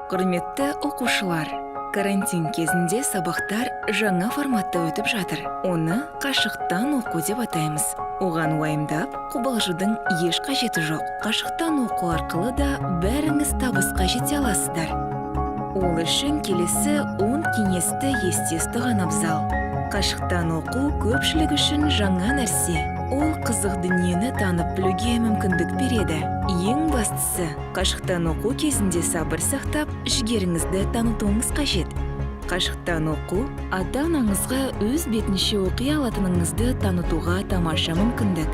Құрметті оқушылар, карантин кезінде сабақтар жаңа форматта өтіп жатыр. Оны қашықтан оқу деп атаймыз. Оған уайымдап, қобалжудың еш қажеті жоқ. Қашықтан оқу арқылы да бәріңіз табысқа жете аласыздар. Ол үшін келесі 10 кеңесті есте ұстаған абзал. Қашықтан оқу көпшілік үшін жаңа нәрсе. Ол қызық дүниені танып білуге мүмкіндік береді. Ең бастысы, қашықтан оқу кезінде сабыр сақтап, жігеріңізді танытуыңыз қажет. Қашықтан оқу ата-анаңызға өз бетінше оқи алатыныңызды танытуға тамаша мүмкіндік.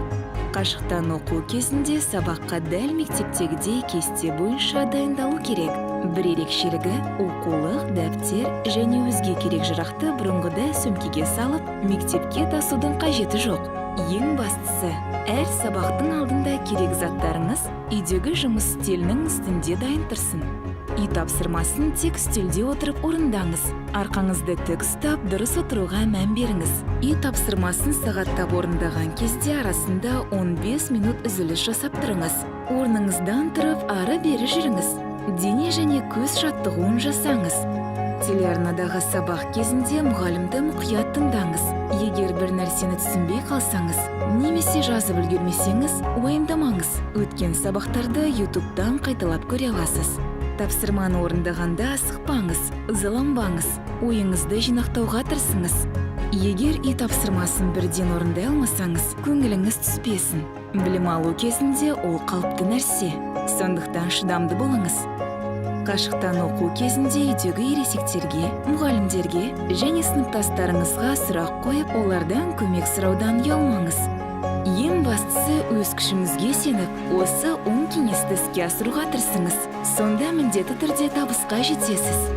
Қашықтан оқу кезінде сабаққа дәл мектептегідей кесте бойынша дайындалу керек. Бір ерекшелігі, оқулық, дәптер және өзге керек жарақты бұрынғыдай сөмкеге салып, мектепке тасудың қажеті жоқ. Ең бастысы, әр сабақтың алдында керек заттарыңыз үйдегі жұмыс үстелінің үстінде дайын тұрсын. Үй тапсырмасын тек үстелде отырып орындаңыз. Арқаңызды тік ұстап, дұрыс отыруға мән беріңіз. Үй тапсырмасын сағаттап орындаған кезде арасында 15 минут үзіліс жасап тұрыңыз. Орныңыздан тұрып, ары-бері жүріңіз. Дене және көз жаттығуын жасаңыз. Телеарнадағы сабақ кезінде мұғалімді мұқият тыңдаңыз. Егер бір нәрсені түсінбей қалсаңыз, немесе жазып үлгермесеңіз, уайымдамаңыз. Өткен сабақтарды YouTube'дан қайталап көре аласыз. Тапсырманы орындағанда асықпаңыз, ызаланбаңыз, ойыңызды жинақтауға тырысыңыз. Егер үй тапсырмасын бірден орындай алмасаңыз, көңіліңіз түспесін. Білім алу кезінде ол қалыпты нәрсе. Сондықтан шыдамды болыңыз. Қашықтан оқу кезінде үйдегі ересектерге, мұғалімдерге және сыныптастарыңызға сұрақ қойып, олардан көмек сұраудан ұялмаңыз. Ең бастысы өз күшіңізге сеніп, осы 10 кеңесті іске асыруға тырысыңыз. Сонда міндетті түрде табысқа жетесіз.